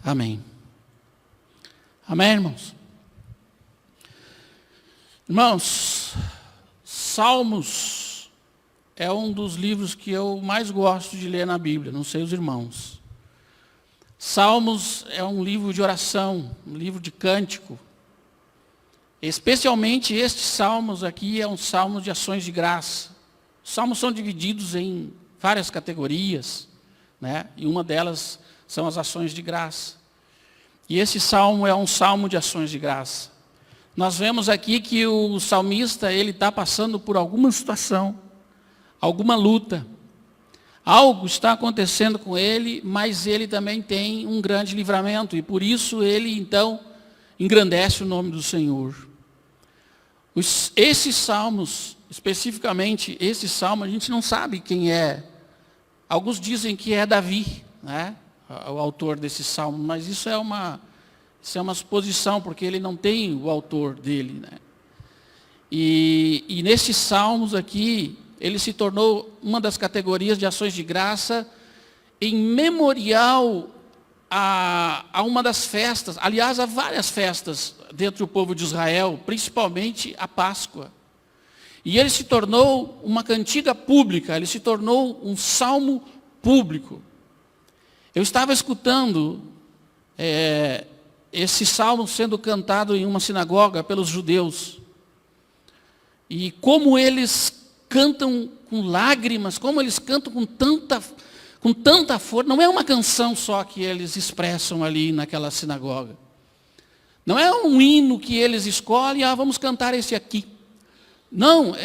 Amém. Amém, irmãos? Irmãos, Salmos é um dos livros que eu mais gosto de ler na Bíblia, não sei os irmãos. Salmos é um livro de oração, um livro de cântico. Especialmente estes salmos aqui é um salmo de ações de graça. Os salmos são divididos em várias categorias, né? E uma delas são as ações de graça. E esse salmo é um salmo de ações de graça. Nós vemos aqui que o salmista, ele está passando por alguma situação, alguma luta. Algo está acontecendo com ele, mas ele também tem um grande livramento. E por isso ele, então, engrandece o nome do Senhor. Esses salmos, especificamente esse salmo, a gente não sabe quem é. Alguns dizem que é Davi, né? O autor desse salmo, mas isso é uma suposição, porque ele não tem o autor dele, né? E nesses salmos aqui, ele se tornou uma das categorias de ações de graça em memorial a uma das festas, aliás, há várias festas dentro do povo de Israel, principalmente a Páscoa. E ele se tornou uma cantiga pública, ele se tornou um salmo público. Eu estava escutando esse salmo sendo cantado em uma sinagoga pelos judeus. E como eles cantam com lágrimas, como eles cantam com tanta força. Não é uma canção só que eles expressam ali naquela sinagoga. Não é um hino que eles escolhem, vamos cantar esse aqui. Não,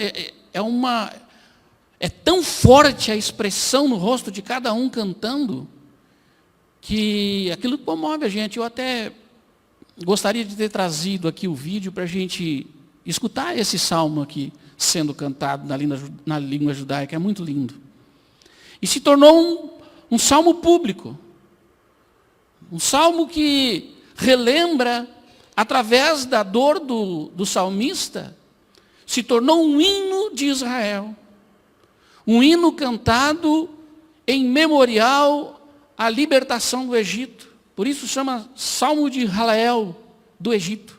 é tão forte a expressão no rosto de cada um cantando, que aquilo comove a gente. Eu até gostaria de ter trazido aqui o vídeo para a gente escutar esse salmo aqui, sendo cantado na língua judaica. É muito lindo. E se tornou um salmo público. Um salmo que relembra, através da dor do salmista, se tornou um hino de Israel. Um hino cantado em memorial à libertação do Egito. Por isso chama Salmo de Halel, do Egito.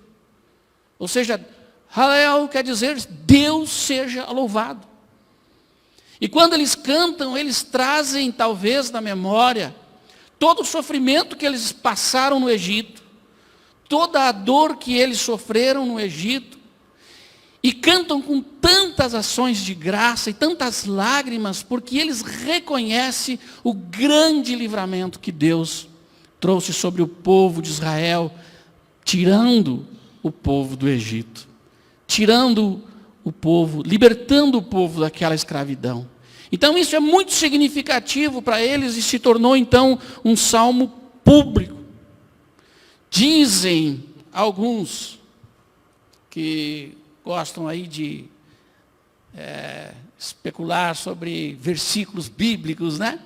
Ou seja, Halel quer dizer Deus seja louvado. E quando eles cantam, eles trazem talvez na memória todo o sofrimento que eles passaram no Egito, toda a dor que eles sofreram no Egito, e cantam com tantas ações de graça e tantas lágrimas, porque eles reconhecem o grande livramento que Deus trouxe sobre o povo de Israel, tirando o povo do Egito, tirando o povo, libertando o povo daquela escravidão. Então isso é muito significativo para eles e se tornou então um salmo público. Dizem alguns que gostam aí de especular sobre versículos bíblicos, né?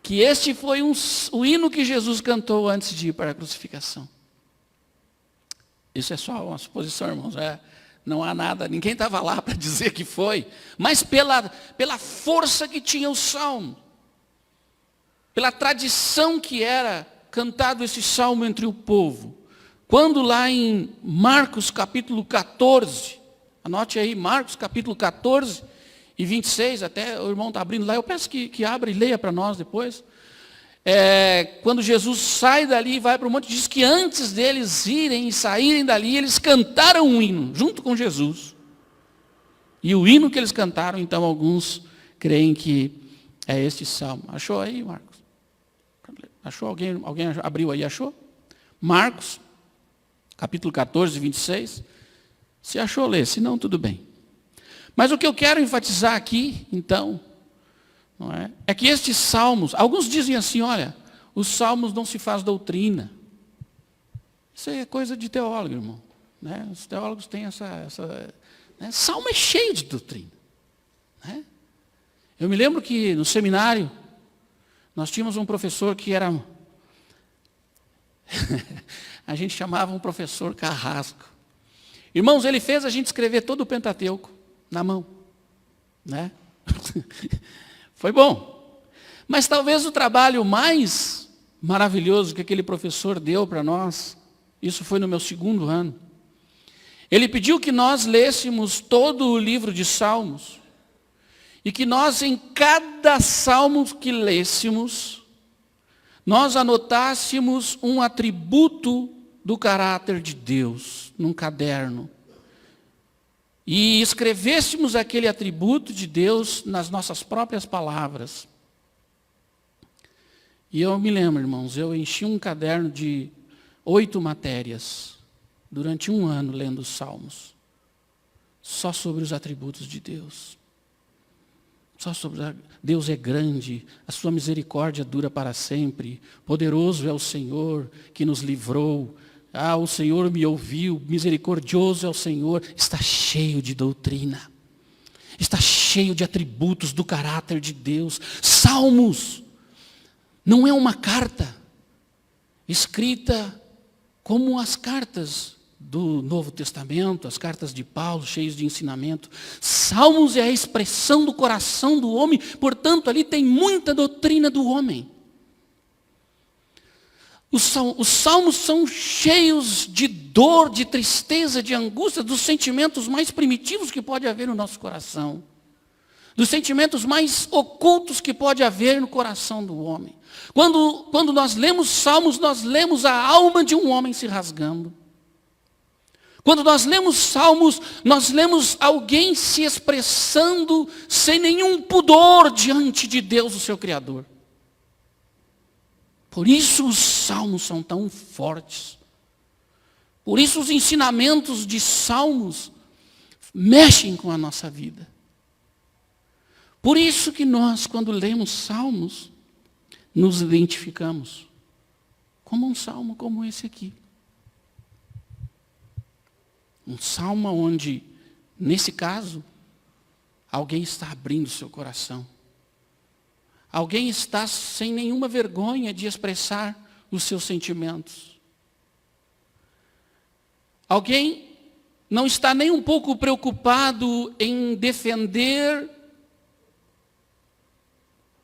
Que este foi o hino que Jesus cantou antes de ir para a crucificação. Isso é só uma suposição, irmãos. Não há nada, ninguém estava lá para dizer que foi, mas pela força que tinha o salmo, pela tradição que era cantado esse salmo entre o povo. Quando lá em Marcos capítulo 14, anote aí, Marcos capítulo 14 e 26, até o irmão está abrindo lá, eu peço que abra e leia para nós depois. Quando Jesus sai dali e vai para o monte, diz que antes deles irem e saírem dali, eles cantaram um hino, junto com Jesus. E o hino que eles cantaram, então, alguns creem que é este salmo. Achou aí, Marcos? Achou? Alguém abriu aí, achou? Marcos, capítulo 14, 26. Se achou, lê. Se não, tudo bem. Mas o que eu quero enfatizar aqui, então, não é que estes salmos, alguns dizem assim, olha, os salmos não se faz doutrina. Isso aí é coisa de teólogo, irmão. Né? Os teólogos têm né? Salmo é cheio de doutrina. Né? Eu me lembro que no seminário, nós tínhamos um professor que era... a gente chamava um professor carrasco. Irmãos, ele fez a gente escrever todo o Pentateuco na mão. Né? Foi bom. Mas talvez o trabalho mais maravilhoso que aquele professor deu para nós. Isso foi no meu 2º ano. Ele pediu que nós lêssemos todo o livro de Salmos. E que nós, em cada salmo que lêssemos, nós anotássemos um atributo do caráter de Deus num caderno. E escrevêssemos aquele atributo de Deus nas nossas próprias palavras. E eu me lembro, irmãos, eu enchi um caderno de 8 matérias durante 1 ano lendo os Salmos. Só sobre os atributos de Deus. Só sobre Deus é grande, a sua misericórdia dura para sempre. Poderoso é o Senhor que nos livrou. O Senhor me ouviu, misericordioso é o Senhor. Está cheio de doutrina. Está cheio de atributos do caráter de Deus. Salmos não é uma carta escrita como as cartas do Novo Testamento, as cartas de Paulo, cheias de ensinamento. Salmos é a expressão do coração do homem, portanto, ali tem muita doutrina do homem. Os salmos são cheios de dor, de tristeza, de angústia, dos sentimentos mais primitivos que pode haver no nosso coração. Dos sentimentos mais ocultos que pode haver no coração do homem. Quando nós lemos salmos, nós lemos a alma de um homem se rasgando. Quando nós lemos salmos, nós lemos alguém se expressando sem nenhum pudor diante de Deus, o seu Criador. Por isso os salmos são tão fortes. Por isso os ensinamentos de salmos mexem com a nossa vida. Por isso que nós, quando lemos salmos, nos identificamos como um salmo como esse aqui. Um salmo onde, nesse caso, alguém está abrindo seu coração. Alguém está sem nenhuma vergonha de expressar os seus sentimentos. Alguém não está nem um pouco preocupado em defender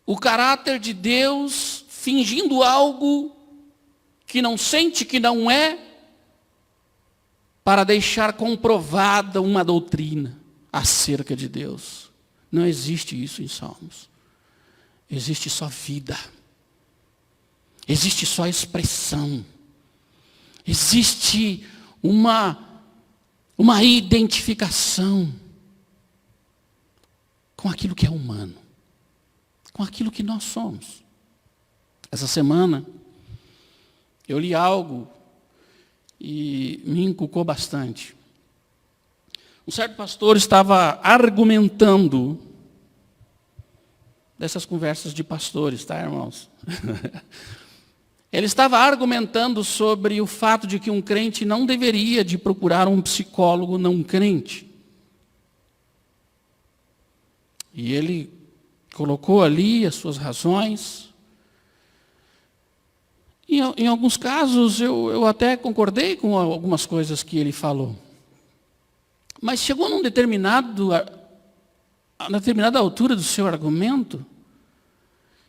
o caráter de Deus, fingindo algo que não sente, que não é, para deixar comprovada uma doutrina acerca de Deus. Não existe isso em Salmos. Existe só vida. Existe só expressão. Existe uma identificação com aquilo que é humano. Com aquilo que nós somos. Essa semana, eu li algo e me inculcou bastante. Um certo pastor estava argumentando, dessas conversas de pastores, tá, irmãos? Ele estava argumentando sobre o fato de que um crente não deveria de procurar um psicólogo não crente. E ele colocou ali as suas razões. E em alguns casos eu até concordei com algumas coisas que ele falou. Mas chegou numa determinada altura do seu argumento,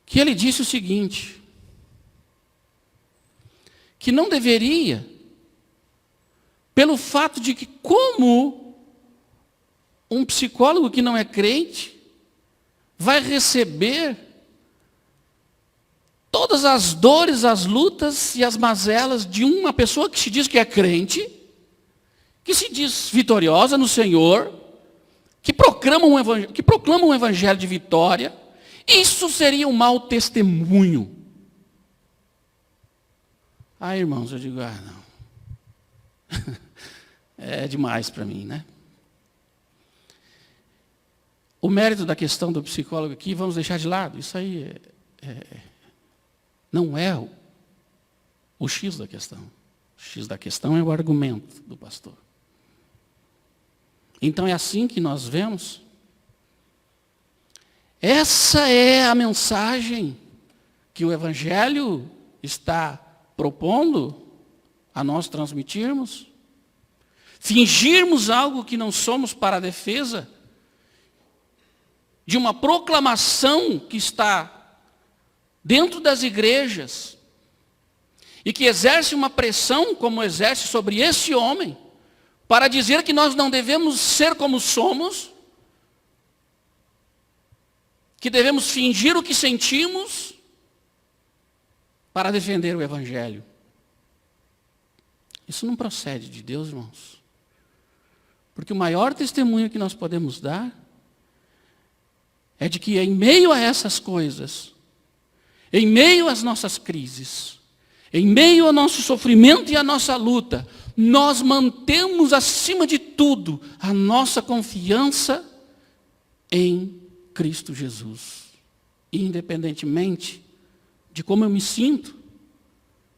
que ele disse o seguinte, que não deveria, pelo fato de que como um psicólogo que não é crente vai receber todas as dores, as lutas e as mazelas de uma pessoa que se diz que é crente, que se diz vitoriosa no Senhor, que proclama um evangelho de vitória, isso seria um mau testemunho. Irmãos, eu digo, não. É demais para mim, né? O mérito da questão do psicólogo aqui, vamos deixar de lado. Isso aí não é o X da questão. O X da questão é o argumento do pastor. Então é assim que nós vemos. Essa é a mensagem que o Evangelho está propondo a nós transmitirmos. Fingirmos algo que não somos para a defesa de uma proclamação que está dentro das igrejas, e que exerce uma pressão, como exerce sobre esse homem, para dizer que nós não devemos ser como somos, que devemos fingir o que sentimos, para defender o Evangelho. Isso não procede de Deus, irmãos. Porque o maior testemunho que nós podemos dar é de que em meio a essas coisas, em meio às nossas crises, em meio ao nosso sofrimento e à nossa luta, nós mantemos acima de tudo a nossa confiança em Cristo Jesus. Independentemente de como eu me sinto,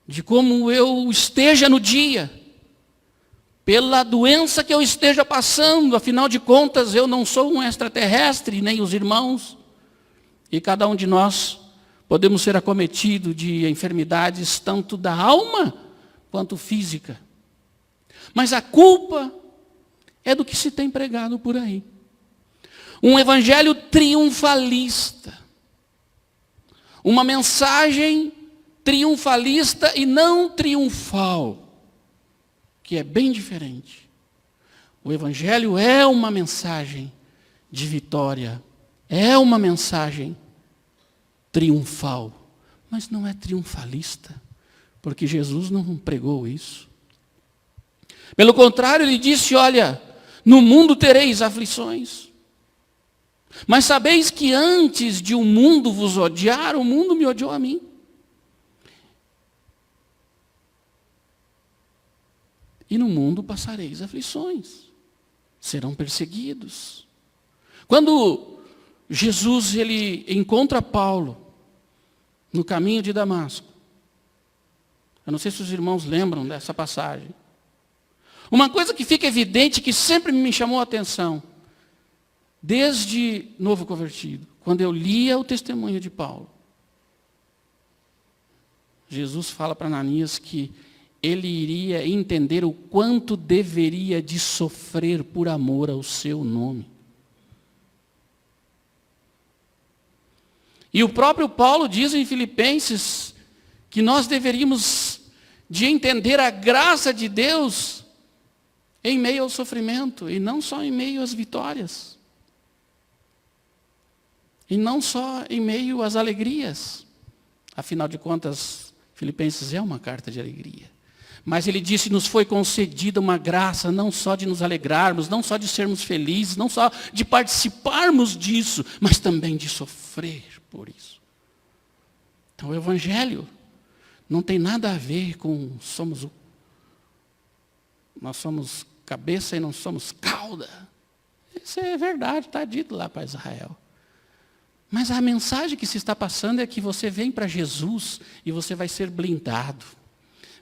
de como eu esteja no dia, pela doença que eu esteja passando, afinal de contas eu não sou um extraterrestre, nem os irmãos, e cada um de nós podemos ser acometido de enfermidades tanto da alma quanto física. Mas a culpa é do que se tem pregado por aí. Um evangelho triunfalista. Uma mensagem triunfalista e não triunfal, que é bem diferente. O evangelho é uma mensagem de vitória, é uma mensagem triunfal, mas não é triunfalista, porque Jesus não pregou isso. Pelo contrário, ele disse, olha, no mundo tereis aflições, mas sabeis que antes de o mundo vos odiar, o mundo me odiou a mim. E no mundo passareis aflições, serão perseguidos. Quando Jesus ele encontra Paulo no caminho de Damasco, eu não sei se os irmãos lembram dessa passagem. Uma coisa que fica evidente, que sempre me chamou a atenção, desde novo convertido, quando eu lia o testemunho de Paulo, Jesus fala para Ananias que ele iria entender o quanto deveria de sofrer por amor ao seu nome. E o próprio Paulo diz em Filipenses que nós deveríamos de entender a graça de Deus em meio ao sofrimento, e não só em meio às vitórias. E não só em meio às alegrias. Afinal de contas, Filipenses é uma carta de alegria. Mas ele disse, nos foi concedida uma graça, não só de nos alegrarmos, não só de sermos felizes, não só de participarmos disso, mas também de sofrer por isso. Então o Evangelho não tem nada a ver com nós somos cabeça e não somos cauda. Isso é verdade, está dito lá para Israel. Mas a mensagem que se está passando é que você vem para Jesus e você vai ser blindado.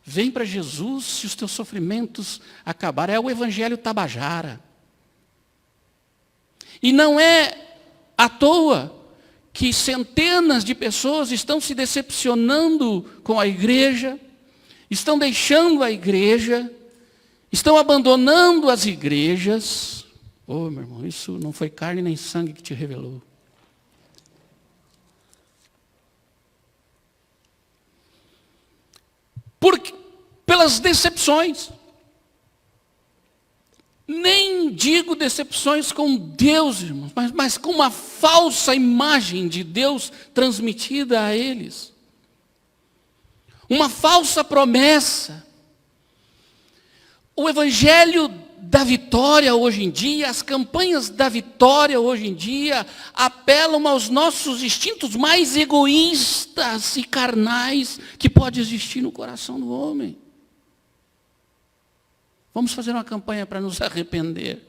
Vem para Jesus se os teus sofrimentos acabarem. É o evangelho tabajara. E não é à toa que centenas de pessoas estão se decepcionando com a igreja, estão deixando a igreja, estão abandonando as igrejas. Oh, meu irmão, isso não foi carne nem sangue que te revelou. Pelas decepções. Nem digo decepções com Deus, irmãos, mas com uma falsa imagem de Deus transmitida a eles. Uma falsa promessa. O evangelho da vitória hoje em dia, as campanhas da vitória hoje em dia, apelam aos nossos instintos mais egoístas e carnais que pode existir no coração do homem. Vamos fazer uma campanha para nos arrepender.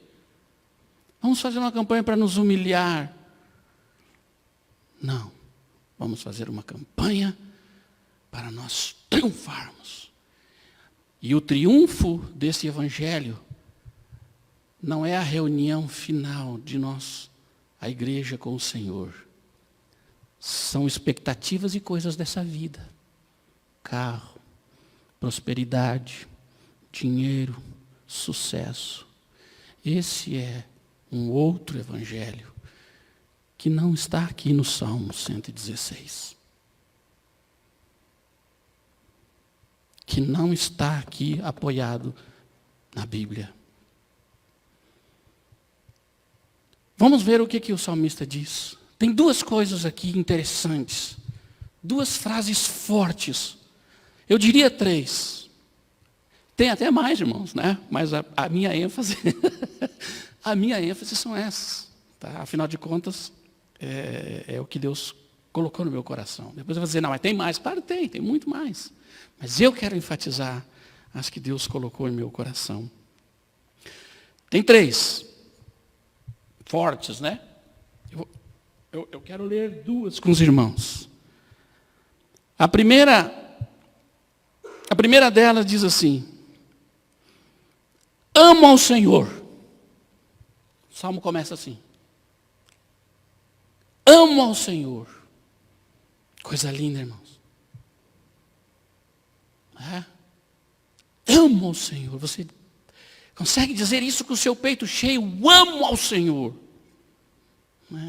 Vamos fazer uma campanha para nos humilhar. Não. Vamos fazer uma campanha para nós triunfarmos. E o triunfo desse evangelho não é a reunião final de nós, a igreja com o Senhor. São expectativas e coisas dessa vida. Carro, prosperidade, dinheiro, sucesso. Esse é um outro evangelho que não está aqui no Salmo 116. que não está aqui apoiado na Bíblia. Vamos ver o que o salmista diz. Tem duas coisas aqui interessantes. Duas frases fortes. Eu diria 3. Tem até mais, irmãos, né? Mas a minha ênfase, a minha ênfase são essas. Tá? Afinal de contas, é o que Deus colocou no meu coração. Depois eu vou dizer, não, mas tem mais. Claro, tem muito mais. Mas eu quero enfatizar as que Deus colocou em meu coração. Tem 3. Fortes, né? Eu quero ler 2 com os irmãos. A primeira delas diz assim: amo ao Senhor. O salmo começa assim: amo ao Senhor. Coisa linda, irmãos. Amo ao Senhor. Você consegue dizer isso com o seu peito cheio? Amo ao Senhor.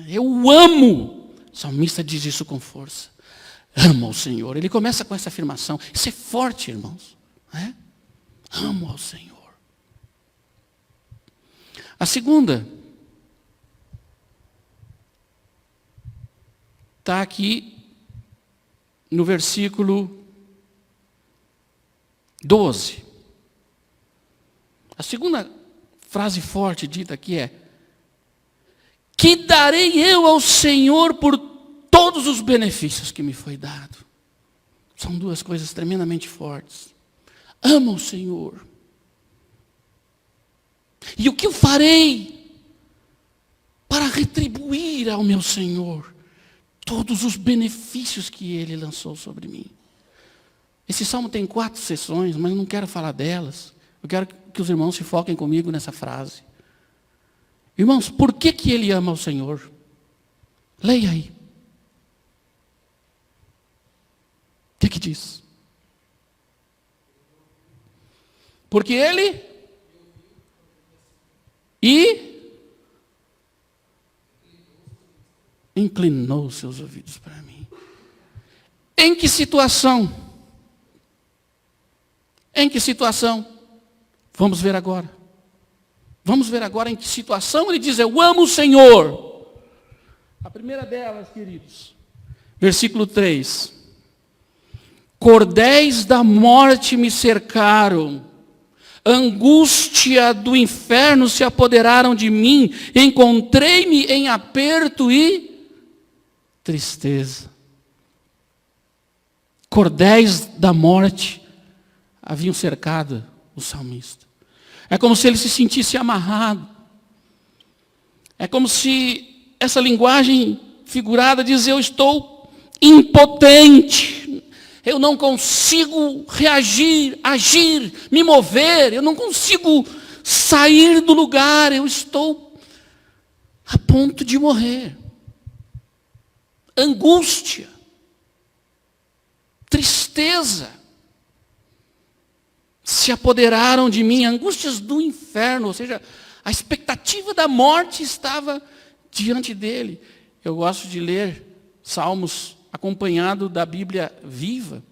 Eu amo. O salmista diz isso com força. Amo ao Senhor. Ele começa com essa afirmação. Isso é forte, irmãos. Amo ao Senhor. A segunda está aqui no versículo 12. A segunda frase forte dita aqui é: que darei eu ao Senhor por todos os benefícios que me foi dado. São 2 coisas tremendamente fortes. Amo o Senhor. E o que eu farei para retribuir ao meu Senhor todos os benefícios que Ele lançou sobre mim? Esse salmo tem 4 seções, mas eu não quero falar delas. Eu quero que os irmãos se foquem comigo nessa frase. Irmãos, por que ele ama o Senhor? Leia aí. O que diz? Porque ele inclinou seus ouvidos para mim. Em que situação? Em que situação? Vamos ver agora. Vamos ver agora em que situação ele diz: eu amo o Senhor. A primeira delas, queridos, versículo 3. Cordéis da morte me cercaram, angústia do inferno se apoderaram de mim, encontrei-me em aperto e tristeza. Cordéis da morte haviam cercado o salmista. É como se ele se sentisse amarrado. É como se essa linguagem figurada diz: eu estou impotente. Eu não consigo reagir, agir, me mover. Eu não consigo sair do lugar. Eu estou a ponto de morrer. Angústia. Tristeza. Se apoderaram de mim, angústias do inferno, ou seja, a expectativa da morte estava diante dele. Eu gosto de ler Salmos acompanhado da Bíblia Viva.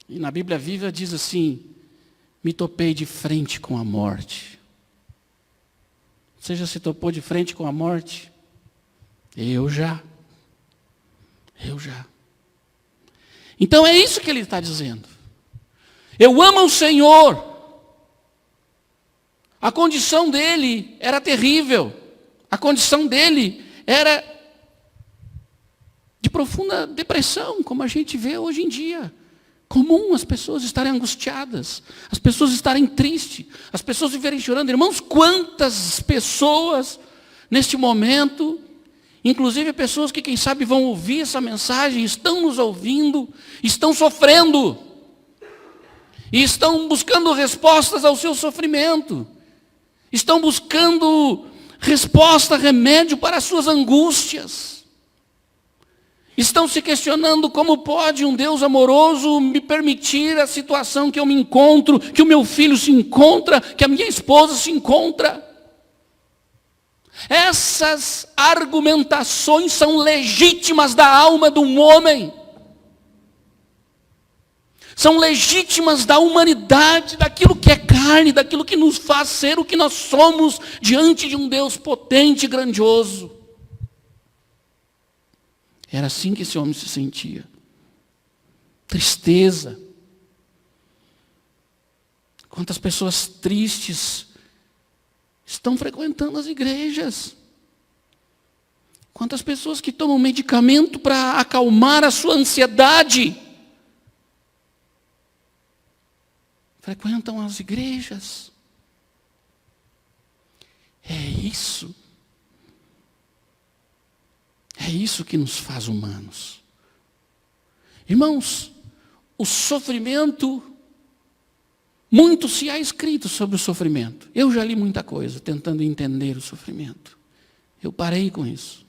E na Bíblia Viva diz assim: me topei de frente com a morte. Você já se topou de frente com a morte? Eu já. Então é isso que ele está dizendo. Eu amo o Senhor. A condição dele era terrível. A condição dele era de profunda depressão, como a gente vê hoje em dia. Comum as pessoas estarem angustiadas, as pessoas estarem tristes, as pessoas viverem chorando. Irmãos, quantas pessoas neste momento, inclusive pessoas que quem sabe vão ouvir essa mensagem, estão nos ouvindo, estão sofrendo. E estão buscando respostas ao seu sofrimento. Estão buscando resposta, remédio para as suas angústias. Estão se questionando como pode um Deus amoroso me permitir a situação que eu me encontro, que o meu filho se encontra, que a minha esposa se encontra. Essas argumentações são legítimas da alma de um homem. são legítimas da humanidade, daquilo que é carne, daquilo que nos faz ser o que nós somos diante de um Deus potente e grandioso. Era assim que esse homem se sentia. Tristeza. Quantas pessoas tristes estão frequentando as igrejas? Quantas pessoas que tomam medicamento para acalmar a sua ansiedade frequentam as igrejas? É isso. É isso que nos faz humanos. Irmãos, o sofrimento, muito se há escrito sobre o sofrimento. Eu já li muita coisa tentando entender o sofrimento. Eu parei com isso.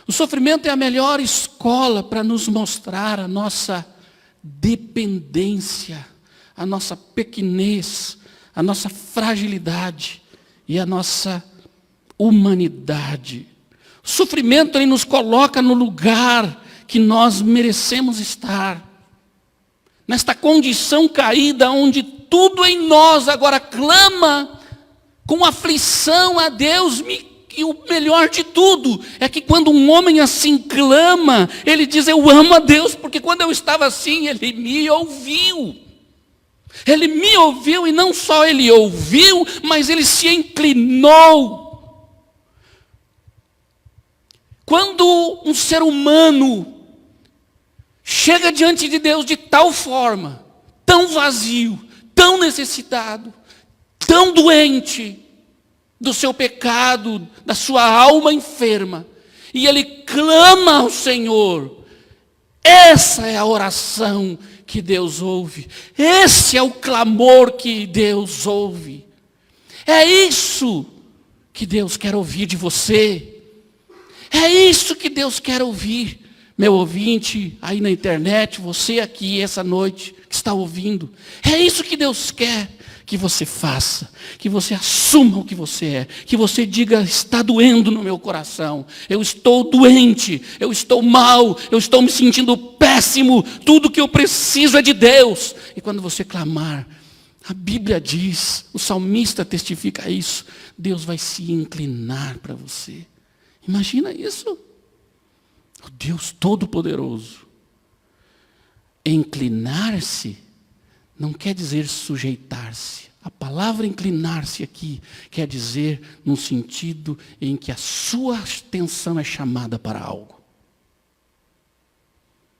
O sofrimento é a melhor escola para nos mostrar a nossa dependência, a nossa pequenez, a nossa fragilidade e a nossa humanidade. O sofrimento ele nos coloca no lugar que nós merecemos estar. Nesta condição caída onde tudo em nós agora clama com aflição a Deus. E o melhor de tudo é que quando um homem assim clama, ele diz: eu amo a Deus, porque quando eu estava assim, Ele me ouviu. Ele me ouviu, e não só Ele ouviu, mas Ele se inclinou. Quando um ser humano chega diante de Deus de tal forma, tão vazio, tão necessitado, tão doente do seu pecado, da sua alma enferma, e ele clama ao Senhor, essa é a oração que Deus ouve, esse é o clamor que Deus ouve, é isso que Deus quer ouvir de você, é isso que Deus quer ouvir, meu ouvinte aí na internet, você aqui essa noite que está ouvindo, é isso que Deus quer que você faça, que você assuma o que você é, que você diga: está doendo no meu coração, eu estou doente, eu estou mal, eu estou me sentindo péssimo, tudo que eu preciso é de Deus. E quando você clamar, a Bíblia diz, o salmista testifica isso, Deus vai se inclinar para você. Imagina isso, o Deus Todo-Poderoso. Inclinar-se não quer dizer sujeitar-se. A palavra inclinar-se aqui quer dizer no sentido em que a sua atenção é chamada para algo.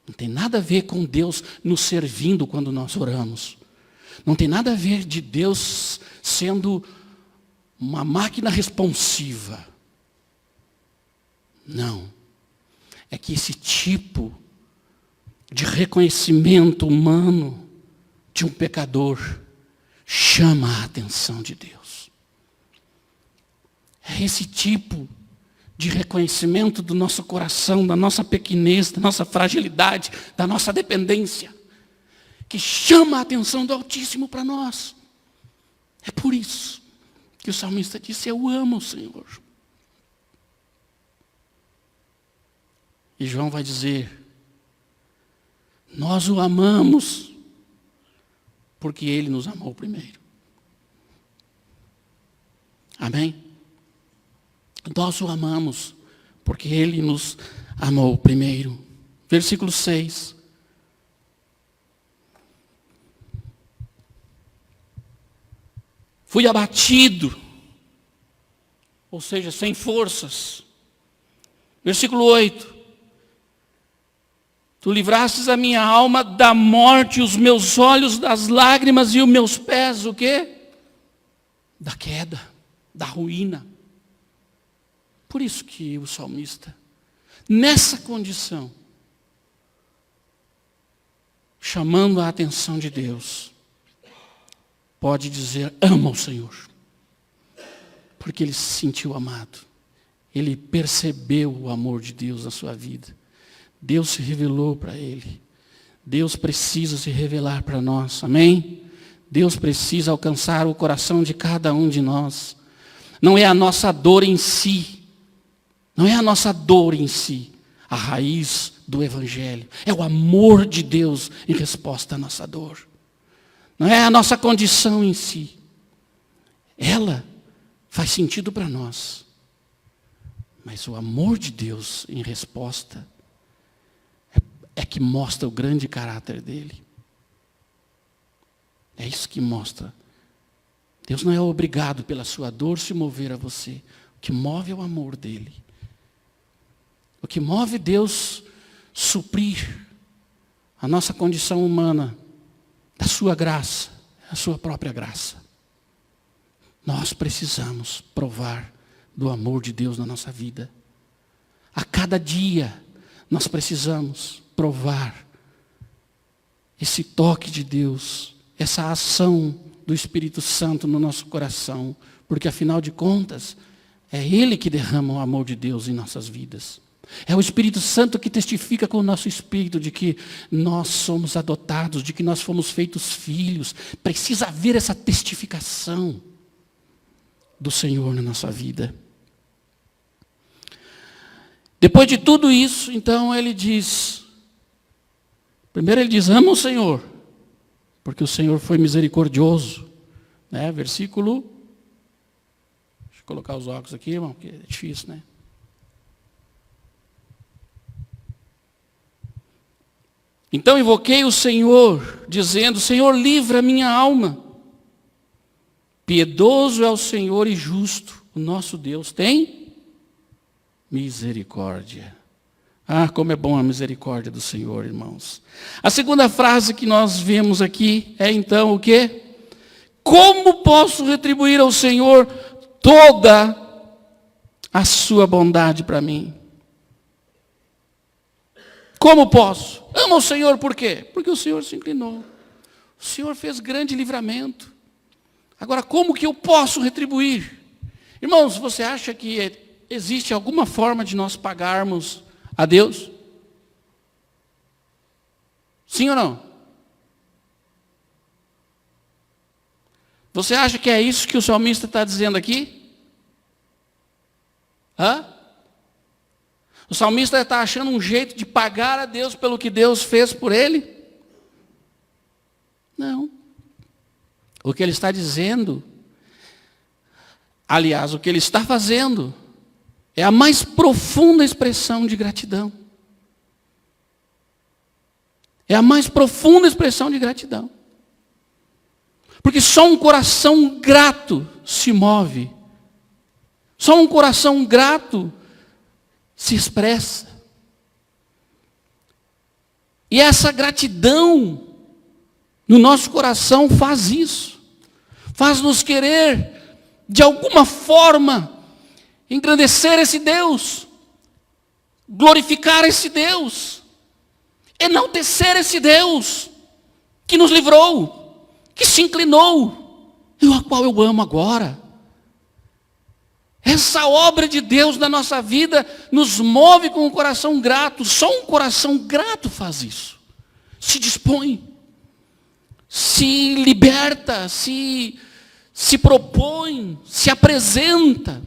Não tem nada a ver com Deus nos servindo quando nós oramos. Não tem nada a ver de Deus sendo uma máquina responsiva. Não. É que esse tipo de reconhecimento humano de um pecador chama a atenção de Deus. É esse tipo de reconhecimento do nosso coração, da nossa pequenez, da nossa fragilidade, da nossa dependência, que chama a atenção do Altíssimo para nós. É por isso que o salmista disse: eu amo o Senhor. E João vai dizer: nós o amamos porque Ele nos amou primeiro. Amém? Nós o amamos porque Ele nos amou primeiro. Versículo 6. Fui abatido, ou seja, sem forças. Versículo 8. Tu livrastes a minha alma da morte, os meus olhos das lágrimas e os meus pés, o quê? Da queda, da ruína. Por isso que o salmista, nessa condição, chamando a atenção de Deus, pode dizer: ama o Senhor. Porque ele se sentiu amado. Ele percebeu o amor de Deus na sua vida. Deus se revelou para ele. Deus precisa se revelar para nós. Amém? Deus precisa alcançar o coração de cada um de nós. Não é a nossa dor em si. Não é a nossa dor em si. a raiz do Evangelho. É o amor de Deus em resposta à nossa dor. Não é a nossa condição em si. Ela faz sentido para nós. Mas o amor de Deus em resposta é que mostra o grande caráter dele. É isso que mostra. Deus não é obrigado pela sua dor se mover a você. O que move é o amor dele. O que move Deus suprir a nossa condição humana da sua graça, a sua própria graça. Nós precisamos provar do amor de Deus na nossa vida. A cada dia nós precisamos provar esse toque de Deus, essa ação do Espírito Santo no nosso coração, porque afinal de contas, é Ele que derrama o amor de Deus em nossas vidas. É o Espírito Santo que testifica com o nosso espírito de que nós somos adotados, de que nós fomos feitos filhos. Precisa haver essa testificação do Senhor na nossa vida. Depois de tudo isso, então ele diz, primeiro ele diz, ama o Senhor, porque o Senhor foi misericordioso. Né? Versículo, deixa eu colocar os óculos aqui, irmão, porque é difícil, né? Então invoquei o Senhor, dizendo, Senhor, livra a minha alma. Piedoso é o Senhor e justo, o nosso Deus tem misericórdia. Ah, como é bom a misericórdia do Senhor, irmãos. A segunda frase que nós vemos aqui é então o quê? Como posso retribuir ao Senhor toda a sua bondade para mim? Como posso? Amo o Senhor por quê? Porque o Senhor se inclinou. O Senhor fez grande livramento. Agora, como que eu posso retribuir? Irmãos, você acha que existe alguma forma de nós pagarmos a Deus? Sim ou não? Você acha que é isso que o salmista está dizendo aqui? Hã? O salmista está achando um jeito de pagar a Deus pelo que Deus fez por ele? Não. O que ele está dizendo, aliás, o que ele está fazendo, é a mais profunda expressão de gratidão. É a mais profunda expressão de gratidão. Porque só um coração grato se move. Só um coração grato se expressa. E essa gratidão no nosso coração faz isso. Faz-nos querer, de alguma forma, engrandecer esse Deus, glorificar esse Deus, enaltecer esse Deus que nos livrou, que se inclinou, e o qual eu amo agora. Essa obra de Deus na nossa vida nos move com um coração grato. Só um coração grato faz isso. Se dispõe, se liberta, se propõe, se apresenta.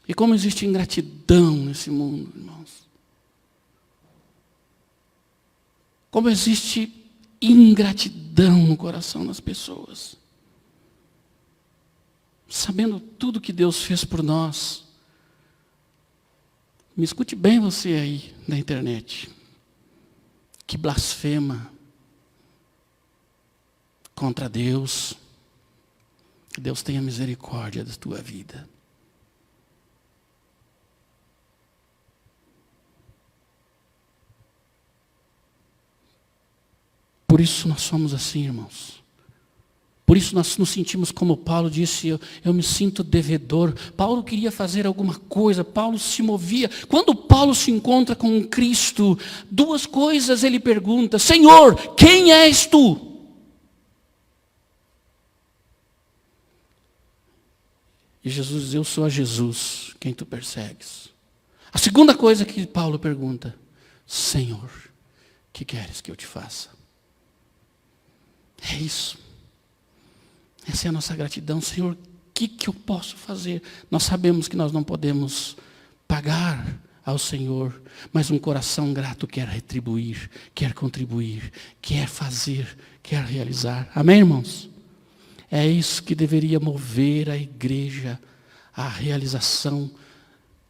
E como existe ingratidão nesse mundo, irmãos. Como existe ingratidão no coração das pessoas. Sabendo tudo que Deus fez por nós. Me escute bem você aí na internet. Que blasfema contra Deus. Que Deus tenha misericórdia da tua vida. Por isso nós somos assim, irmãos. Por isso nós nos sentimos como Paulo disse, eu me sinto devedor. Paulo queria fazer alguma coisa, Paulo se movia. Quando Paulo se encontra com Cristo, duas coisas ele pergunta: Senhor, quem és tu? E Jesus diz: eu sou a Jesus, quem tu persegues. A segunda coisa que Paulo pergunta: Senhor, que queres que eu te faça? É isso. Essa é a nossa gratidão. Senhor, o que eu posso fazer? Nós sabemos que nós não podemos pagar ao Senhor, mas um coração grato quer retribuir, quer contribuir, quer fazer, quer realizar. Amém, irmãos? É isso que deveria mover a igreja à realização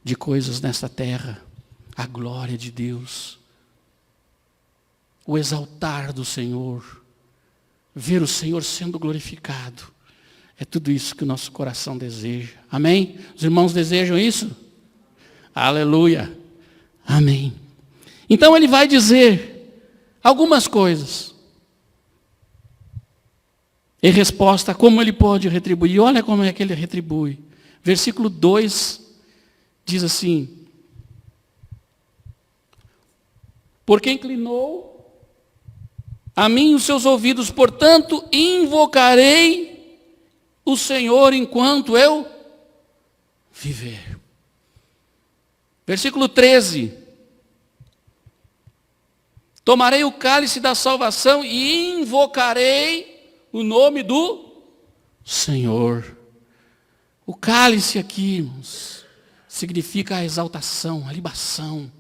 de coisas nesta terra, a glória de Deus, o exaltar do Senhor, ver o Senhor sendo glorificado. É tudo isso que o nosso coração deseja. Amém? Os irmãos desejam isso? Aleluia. Amém. Então ele vai dizer algumas coisas. Em resposta a como ele pode retribuir. Olha como é que ele retribui. Versículo 2 diz assim: porque inclinou a mim os seus ouvidos, portanto invocarei o Senhor enquanto eu viver. Versículo 13. Tomarei o cálice da salvação e invocarei o nome do Senhor. O cálice aqui, irmãos, significa a exaltação, a libação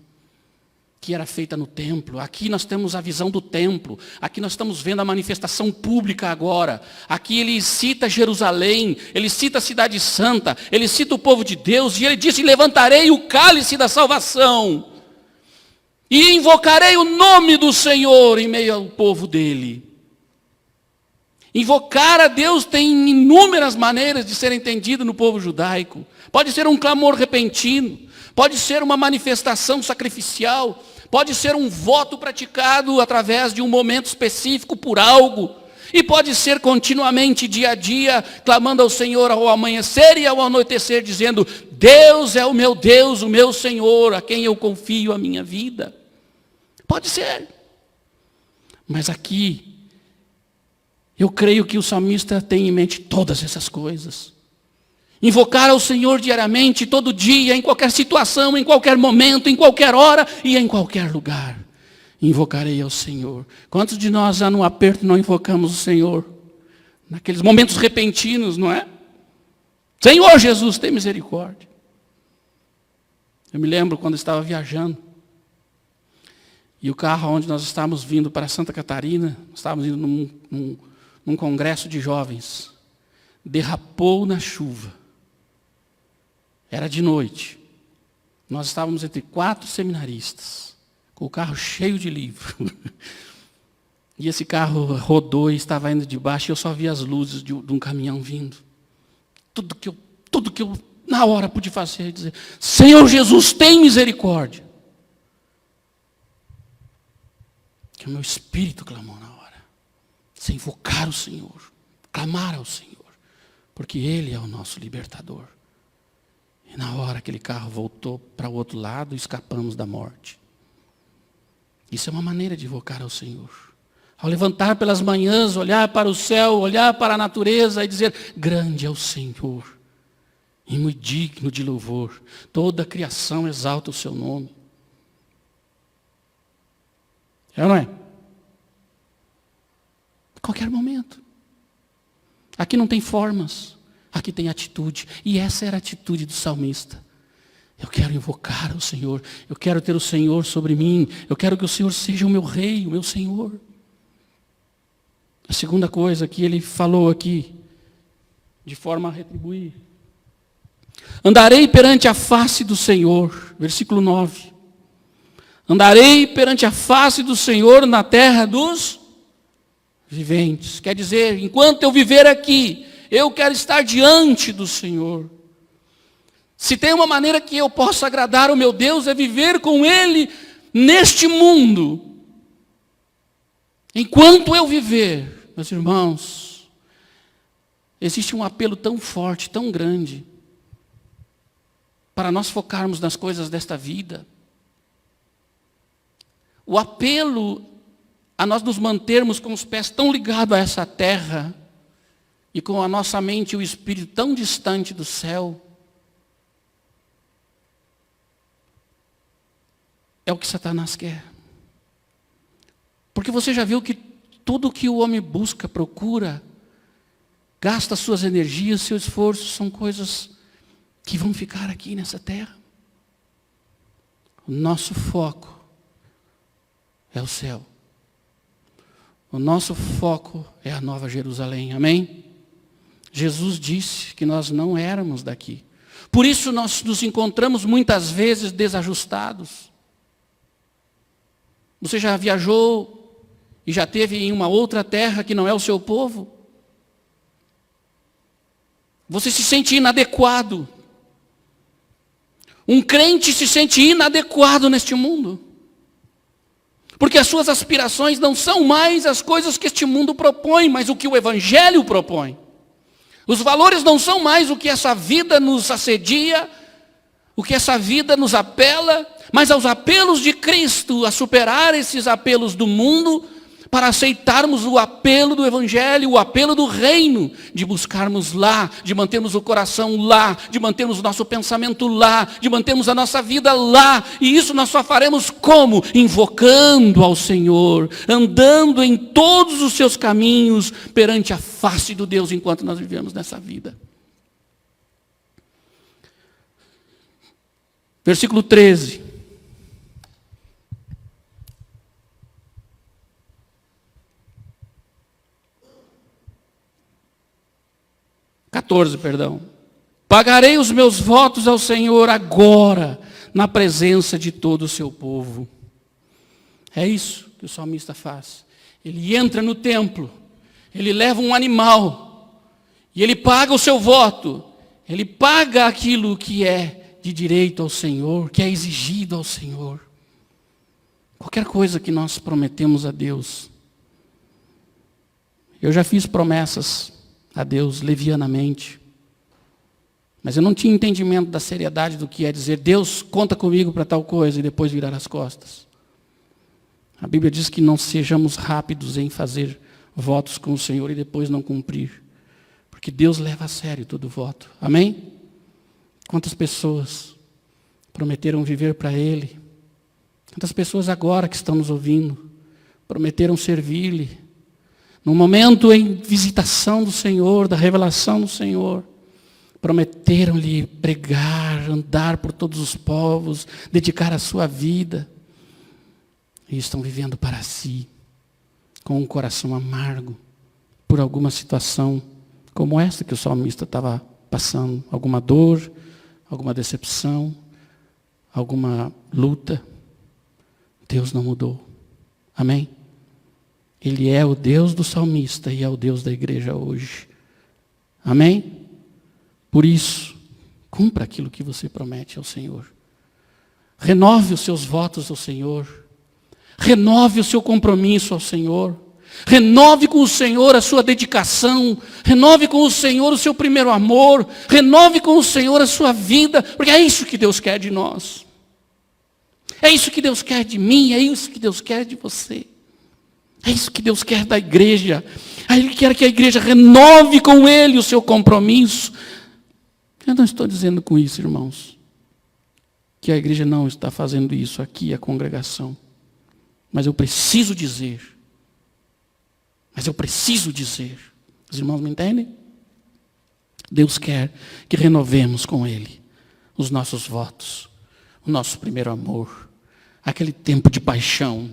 que era feita no templo. Aqui nós temos a visão do templo. Aqui nós estamos vendo a manifestação pública agora. Aqui ele cita Jerusalém, ele cita a cidade santa, ele cita o povo de Deus, e ele diz: levantarei o cálice da salvação e invocarei o nome do Senhor em meio ao povo dele. Invocar a Deus tem inúmeras maneiras de ser entendido no povo judaico. Pode ser um clamor repentino, pode ser uma manifestação sacrificial, pode ser um voto praticado através de um momento específico por algo, e pode ser continuamente, dia a dia, clamando ao Senhor ao amanhecer e ao anoitecer, dizendo: Deus é o meu Senhor, a quem eu confio a minha vida. Pode ser. Mas aqui, eu creio que o salmista tem em mente todas essas coisas. Invocar ao Senhor diariamente, todo dia, em qualquer situação, em qualquer momento, em qualquer hora e em qualquer lugar. Invocarei ao Senhor. Quantos de nós já no aperto não invocamos o Senhor? Naqueles momentos repentinos, não é? Senhor Jesus, tem misericórdia. Eu me lembro quando estava viajando, e o carro onde nós estávamos vindo para Santa Catarina, estávamos indo num congresso de jovens, derrapou na chuva. Era de noite. Nós estávamos entre 4 seminaristas, com o carro cheio de livro. E esse carro rodou e estava indo de baixo, e eu só via as luzes de um caminhão vindo. Tudo que eu na hora pude fazer é dizer: Senhor Jesus, tem misericórdia. Que o meu espírito clamou na hora. Sem invocar o Senhor, clamar ao Senhor, porque Ele é o nosso libertador. E na hora aquele carro voltou para o outro lado, escapamos da morte. Isso é uma maneira de invocar ao Senhor. Ao levantar pelas manhãs, olhar para o céu, olhar para a natureza e dizer: grande é o Senhor, e muito digno de louvor. Toda a criação exalta o seu nome. É ou não é? Qualquer momento. Aqui não tem formas, aqui tem atitude. E essa era a atitude do salmista. Eu quero invocar o Senhor, eu quero ter o Senhor sobre mim, eu quero que o Senhor seja o meu rei, o meu Senhor. A segunda coisa que ele falou aqui, de forma a retribuir: andarei perante a face do Senhor, versículo 9. Andarei perante a face do Senhor na terra dos viventes. Quer dizer, enquanto eu viver aqui, eu quero estar diante do Senhor. Se tem uma maneira que eu possa agradar o meu Deus, é viver com Ele neste mundo. Enquanto eu viver, meus irmãos, existe um apelo tão forte, tão grande, para nós focarmos nas coisas desta vida. O apelo a nós nos mantermos com os pés tão ligados a essa terra e com a nossa mente e o espírito tão distante do céu, é o que Satanás quer. Porque você já viu que tudo que o homem busca, procura, gasta suas energias, seu esforço, são coisas que vão ficar aqui nessa terra. O nosso foco é o céu. O nosso foco é a Nova Jerusalém, amém? Jesus disse que nós não éramos daqui. Por isso nós nos encontramos muitas vezes desajustados. Você já viajou e já esteve em uma outra terra que não é o seu povo? Você se sente inadequado. Um crente se sente inadequado neste mundo. Porque as suas aspirações não são mais as coisas que este mundo propõe, mas o que o Evangelho propõe. Os valores não são mais o que essa vida nos assedia, o que essa vida nos apela, mas aos apelos de Cristo, a superar esses apelos do mundo, para aceitarmos o apelo do Evangelho, o apelo do reino, de buscarmos lá, de mantermos o coração lá, de mantermos o nosso pensamento lá, de mantermos a nossa vida lá. E isso nós só faremos como? Invocando ao Senhor, andando em todos os seus caminhos perante a face do Deus enquanto nós vivemos nessa vida. Versículo 13. 14, perdão. Pagarei os meus votos ao Senhor agora, na presença de todo o seu povo. É isso que o salmista faz. Ele entra no templo, ele leva um animal, e ele paga o seu voto. Ele paga aquilo que é de direito ao Senhor, que é exigido ao Senhor. Qualquer coisa que nós prometemos a Deus. Eu já fiz promessas a Deus levianamente, mas eu não tinha entendimento da seriedade do que é dizer: Deus, conta comigo para tal coisa, e depois virar as costas. A Bíblia diz que não sejamos rápidos em fazer votos com o Senhor e depois não cumprir, porque Deus leva a sério todo voto, amém? Quantas pessoas prometeram viver para Ele? Quantas pessoas agora que estão nos ouvindo prometeram servir-lhe? No momento em visitação do Senhor, da revelação do Senhor, prometeram-lhe pregar, andar por todos os povos, dedicar a sua vida. E estão vivendo para si, com um coração amargo, por alguma situação como essa que o salmista estava passando. Alguma dor, alguma decepção, alguma luta. Deus não mudou. Amém? Ele é o Deus do salmista e é o Deus da igreja hoje. Amém? Por isso, cumpra aquilo que você promete ao Senhor. Renove os seus votos ao Senhor. Renove o seu compromisso ao Senhor. Renove com o Senhor a sua dedicação. Renove com o Senhor o seu primeiro amor. Renove com o Senhor a sua vida. Porque é isso que Deus quer de nós. É isso que Deus quer de mim. É isso que Deus quer de você. É isso que Deus quer da igreja. Ele quer que a igreja renove com Ele o seu compromisso. Eu não estou dizendo com isso, irmãos, que a igreja não está fazendo isso aqui, a congregação. Mas eu preciso dizer. Os irmãos me entendem? Deus quer que renovemos com Ele os nossos votos, o nosso primeiro amor, aquele tempo de paixão,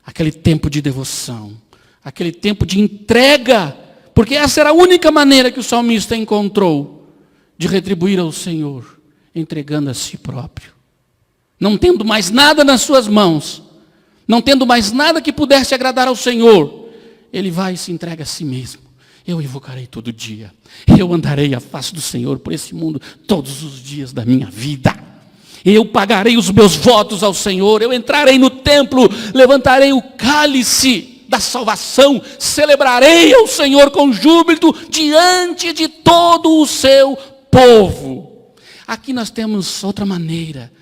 aquele tempo de devoção, aquele tempo de entrega, porque essa era a única maneira que o salmista encontrou de retribuir ao Senhor, entregando a si próprio. Não tendo mais nada nas suas mãos, não tendo mais nada que pudesse agradar ao Senhor, ele vai e se entrega a si mesmo. Eu invocarei todo dia, eu andarei à face do Senhor por esse mundo todos os dias da minha vida. Eu pagarei os meus votos ao Senhor, eu entrarei no templo, levantarei o cálice da salvação, celebrarei ao Senhor com júbilo diante de todo o seu povo. Aqui nós temos outra maneira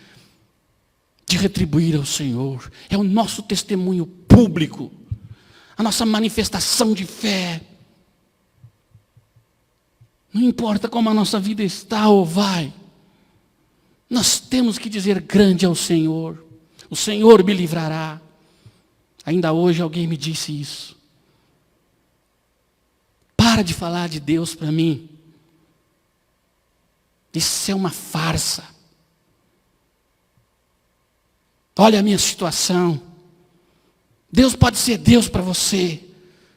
de retribuir ao Senhor. É o nosso testemunho público, a nossa manifestação de fé. Não importa como a nossa vida está ou vai, nós temos que dizer: grande é o Senhor me livrará. Ainda hoje alguém me disse isso. Para de falar de Deus para mim. Isso é uma farsa. Olha a minha situação. Deus pode ser Deus para você,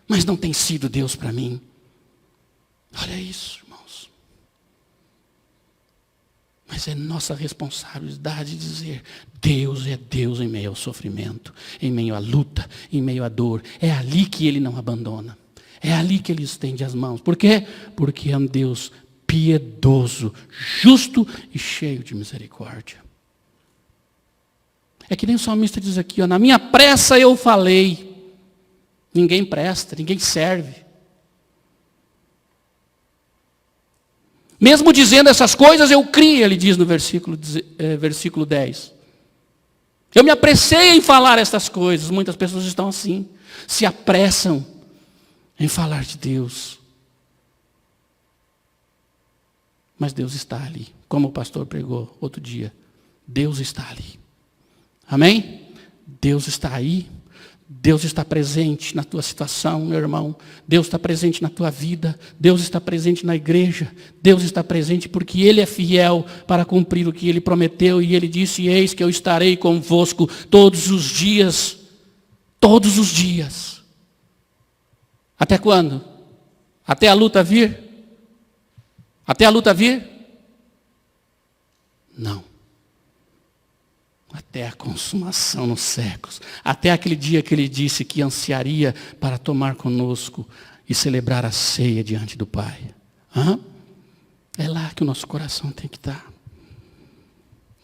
mas não tem sido Deus para mim. Olha isso, irmãos. Mas é nossa responsabilidade dizer: Deus é Deus em meio ao sofrimento, em meio à luta, em meio à dor. É ali que Ele não abandona. É ali que Ele estende as mãos. Por quê? Porque é um Deus piedoso, justo e cheio de misericórdia. É que nem o salmista diz aqui, ó, na minha pressa eu falei. Ninguém presta, ninguém serve. Mesmo dizendo essas coisas, eu criei, ele diz no versículo 10. Eu me apressei em falar estas coisas. Muitas pessoas estão assim, se apressam em falar de Deus. Mas Deus está ali, como o pastor pregou outro dia. Deus está ali. Amém? Deus está aí. Deus está presente na tua situação, meu irmão. Deus está presente na tua vida. Deus está presente na igreja. Deus está presente porque Ele é fiel para cumprir o que Ele prometeu. E Ele disse: eis que eu estarei convosco todos os dias. Todos os dias. Até quando? Até a luta vir? Até a luta vir? Não. Até a consumação nos séculos. Até aquele dia que Ele disse que ansiaria para tomar conosco e celebrar a ceia diante do Pai. É lá que o nosso coração tem que estar.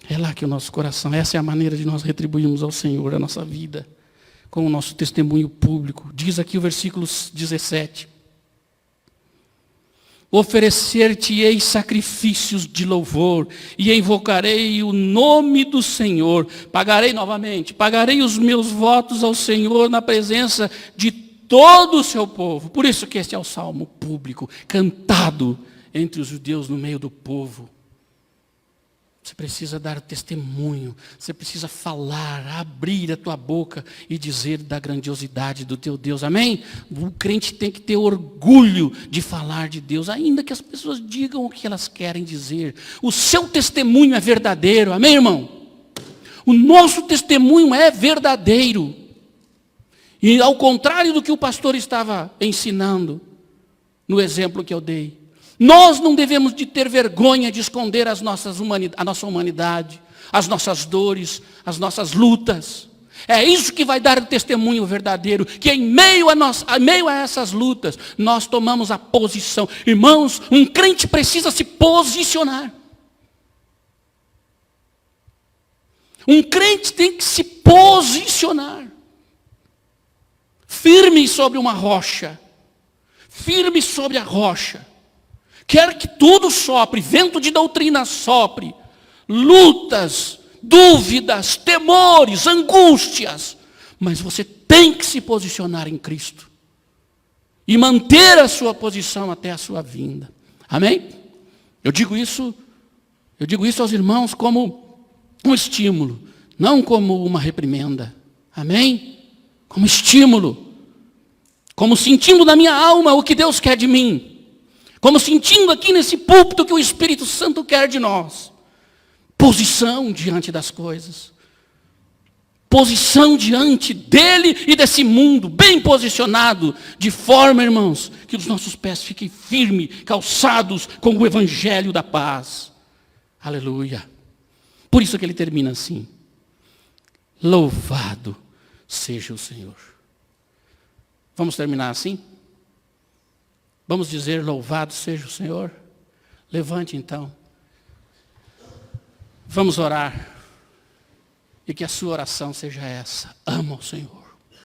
É lá que o nosso coração, essa é a maneira de nós retribuirmos ao Senhor a nossa vida, com o nosso testemunho público. Diz aqui o versículo 17. Oferecer-te-ei sacrifícios de louvor, e invocarei o nome do Senhor. Pagarei novamente, pagarei os meus votos ao Senhor na presença de todo o seu povo. Por isso que este é o salmo público, cantado entre os judeus no meio do povo. Você precisa dar testemunho, você precisa falar, abrir a tua boca e dizer da grandiosidade do teu Deus, amém? O crente tem que ter orgulho de falar de Deus, ainda que as pessoas digam o que elas querem dizer. O seu testemunho é verdadeiro, amém, irmão? O nosso testemunho é verdadeiro. E ao contrário do que o pastor estava ensinando, no exemplo que eu dei, nós não devemos de ter vergonha de esconder a nossa humanidade, as nossas dores, as nossas lutas. É isso que vai dar o testemunho verdadeiro, que em meio a essas lutas, nós tomamos a posição. Irmãos, um crente precisa se posicionar. Um crente tem que se posicionar. Firme sobre uma rocha. Firme sobre a rocha. Quer que tudo sopre, vento de doutrina sopre, lutas, dúvidas, temores, angústias, mas você tem que se posicionar em Cristo e manter a sua posição até a sua vinda. Amém? Eu digo isso aos irmãos como um estímulo, não como uma reprimenda. Amém? Como estímulo, como sentindo na minha alma o que Deus quer de mim. Como sentindo aqui nesse púlpito que o Espírito Santo quer de nós. Posição diante das coisas. Posição diante dele e desse mundo, bem posicionado, de forma, irmãos, que os nossos pés fiquem firmes, calçados com o Evangelho da paz. Aleluia. Por isso que ele termina assim. Louvado seja o Senhor. Vamos terminar assim? Vamos dizer: louvado seja o Senhor? Levante então. Vamos orar. E que a sua oração seja essa: amo ao Senhor.